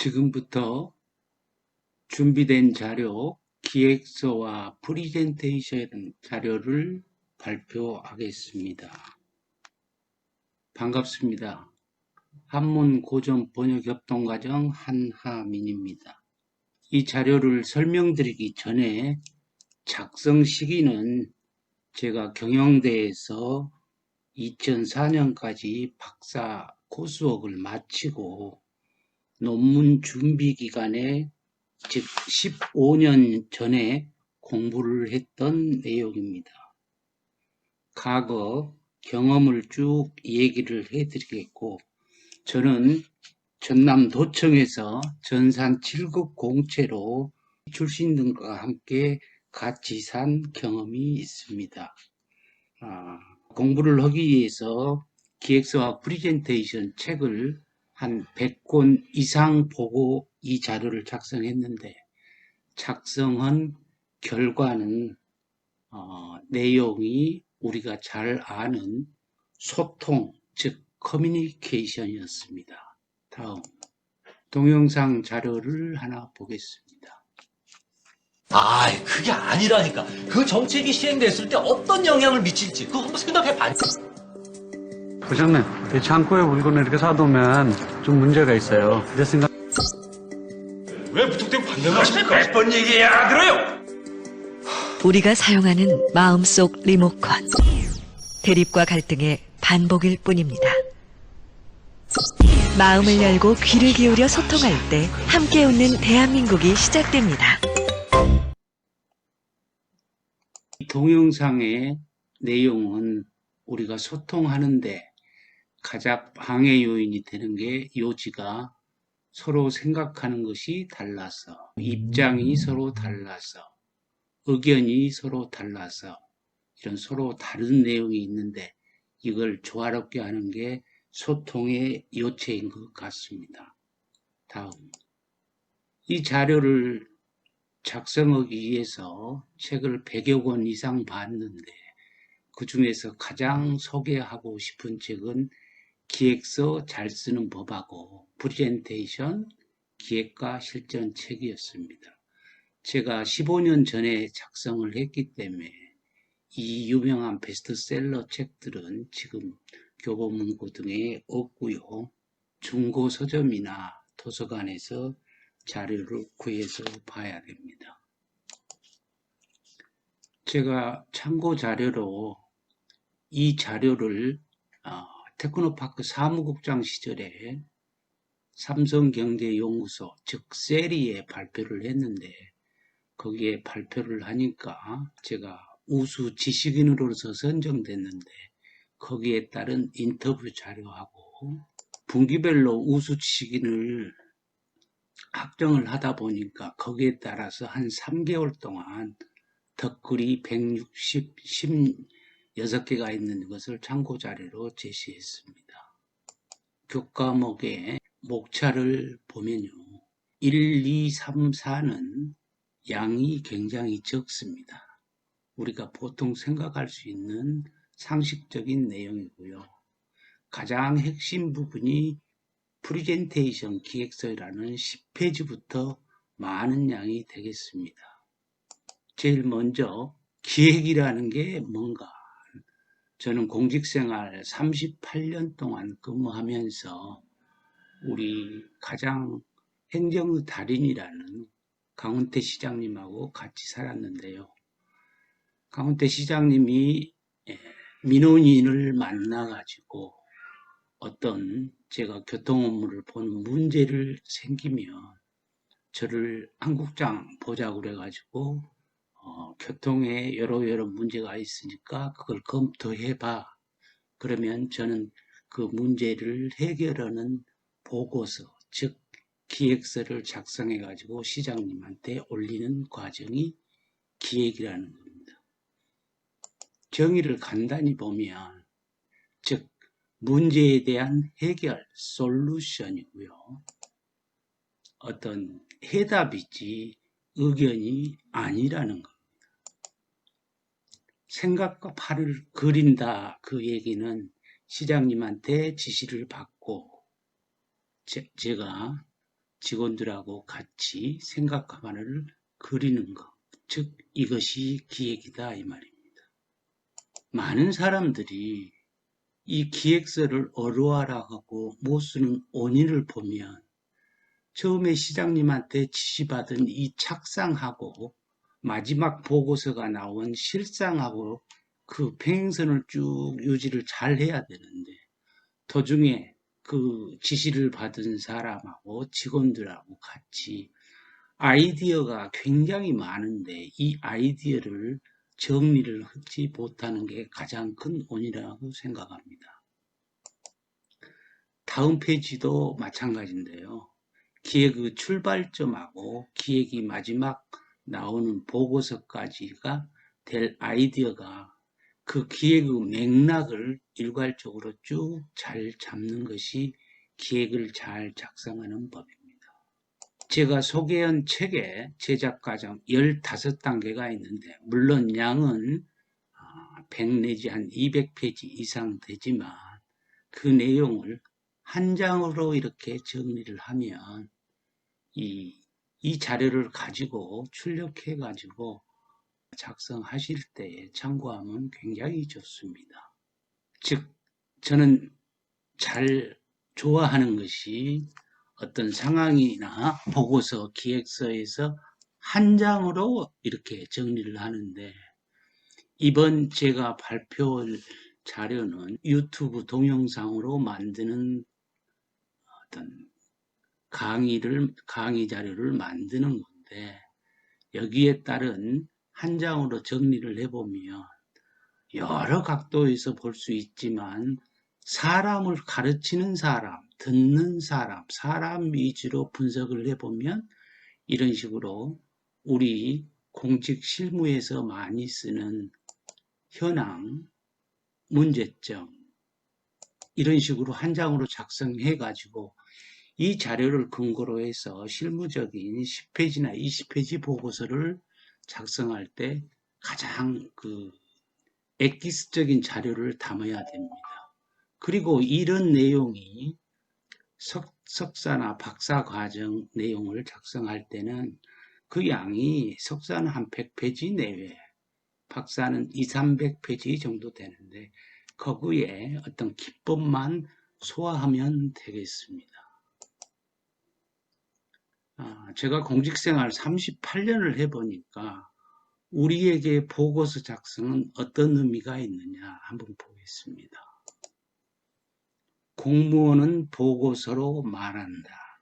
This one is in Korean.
지금부터 준비된 자료, 기획서와 프리젠테이션 자료를 발표하겠습니다. 반갑습니다. 한문 고전 번역 협동과정 한하민입니다. 이 자료를 설명드리기 전에 작성 시기는 제가 경영대에서 2004년까지 박사 코스웍을 마치고 논문 준비 기간에 즉 15년 전에 공부를 했던 내용입니다. 과거 경험을 쭉 얘기를 해드리겠고, 저는 전남도청에서 전산 7급 공채로 출신 등과 함께 같이 산 경험이 있습니다. 공부를 하기 위해서 기획서와 프리젠테이션 책을 한 100권 이상 보고 이 자료를 작성했는데, 작성한 결과는 내용이 우리가 잘 아는 소통, 즉 커뮤니케이션이었습니다. 다음 동영상 자료를 하나 보겠습니다. 그게 아니라니까. 그 정책이 시행됐을 때 어떤 영향을 미칠지 그거 한번 생각해봐. 부장님, 이 창고에 물건을 이렇게 사두면 좀 문제가 있어요. 내 생각. 왜 무턱대고 반대를 하십니까? 몇 번 얘기해야 들어요? 우리가 사용하는 마음속 리모컨. 대립과 갈등의 반복일 뿐입니다. 마음을 열고 귀를 기울여 소통할 때 함께 웃는 대한민국이 시작됩니다. 이 동영상의 내용은 우리가 소통하는데 가장 방해 요인이 되는 게 요지가 서로 생각하는 것이 달라서, 입장이 서로 달라서, 의견이 서로 달라서 이런 서로 다른 내용이 있는데 이걸 조화롭게 하는 게 소통의 요체인 것 같습니다. 다음, 이 자료를 작성하기 위해서 책을 100여 권 이상 봤는데 그 중에서 가장 소개하고 싶은 책은 기획서 잘 쓰는 법하고 프레젠테이션 기획과 실전 책이었습니다. 제가 15년 전에 작성을 했기 때문에 이 유명한 베스트셀러 책들은 지금 교보문고 등에 없고요. 중고 서점이나 도서관에서 자료를 구해서 봐야 됩니다. 제가 참고 자료로 이 자료를 테크노파크 사무국장 시절에 삼성경제연구소 즉 세리에 발표를 했는데 거기에 발표를 하니까 제가 우수 지식인으로서 선정됐는데 거기에 따른 인터뷰 자료하고 분기별로 우수 지식인을 확정을 하다 보니까 거기에 따라서 한 3개월 동안 덧글이 166개가 있는 것을 참고 자료로 제시했습니다. 교과목의 목차를 보면요. 1, 2, 3, 4는 양이 굉장히 적습니다. 우리가 보통 생각할 수 있는 상식적인 내용이고요. 가장 핵심 부분이 프레젠테이션 기획서라는 10페이지부터 많은 양이 되겠습니다. 제일 먼저 기획이라는 게 뭔가? 저는 공직생활 38년 동안 근무하면서 우리 가장 행정의 달인이라는 강훈태 시장님하고 같이 살았는데요. 강훈태 시장님이 민원인을 만나가지고 어떤 제가 교통 업무를 보는 문제를 생기면 저를 한국장 보자고 그래가지고 교통에 여러 문제가 있으니까 그걸 검토해봐. 그러면 저는 그 문제를 해결하는 보고서, 즉 기획서를 작성해가지고 시장님한테 올리는 과정이 기획이라는 겁니다. 정의를 간단히 보면, 즉 문제에 대한 해결, 솔루션이고요. 어떤 해답이지 의견이 아니라는 겁니다. 생각과 팔을 그린다 그 얘기는 시장님한테 지시를 받고 제가 직원들하고 같이 생각하만을 그리는 것, 즉 이것이 기획이다 이 말입니다. 많은 사람들이 이 기획서를 어려워하고 못 쓰는 원인을 보면 처음에 시장님한테 지시받은 이 착상하고 마지막 보고서가 나온 실상하고 그 평행선을 쭉 유지를 잘 해야 되는데 도중에 그 지시를 받은 사람하고 직원들하고 같이 아이디어가 굉장히 많은데 이 아이디어를 정리를 하지 못하는 게 가장 큰 원인이라고 생각합니다. 다음 페이지도 마찬가지인데요. 기획의 출발점하고 기획이 마지막 나오는 보고서까지가 될 아이디어가 그 기획의 맥락을 일괄적으로 쭉 잘 잡는 것이 기획을 잘 작성하는 법입니다. 제가 소개한 책에 제작 과정 15단계가 있는데 물론 양은 100 내지 한 200페이지 이상 되지만 그 내용을 한 장으로 이렇게 정리를 하면 이 자료를 가지고 출력해 가지고 작성하실 때 참고하면 굉장히 좋습니다. 즉 저는 잘 좋아하는 것이 어떤 상황이나 보고서 기획서에서 한 장으로 이렇게 정리를 하는데 이번 제가 발표할 자료는 유튜브 동영상으로 만드는 어떤 강의 자료를 만드는 건데 여기에 따른 한 장으로 정리를 해보면 여러 각도에서 볼 수 있지만 사람을 가르치는 사람, 듣는 사람, 사람 위주로 분석을 해보면 이런 식으로 우리 공직 실무에서 많이 쓰는 현황, 문제점 이런 식으로 한 장으로 작성해 가지고 이 자료를 근거로 해서 실무적인 10페이지나 20페이지 보고서를 작성할 때 가장 엑기스적인 자료를 담아야 됩니다. 그리고 이런 내용이 석사나 박사 과정 내용을 작성할 때는 그 양이 석사는 한 100페이지 내외, 박사는 200~300페이지 정도 되는데 거기에 어떤 기법만 소화하면 되겠습니다. 제가 공직생활 38년을 해보니까 우리에게 보고서 작성은 어떤 의미가 있느냐 한번 보겠습니다. 공무원은 보고서로 말한다.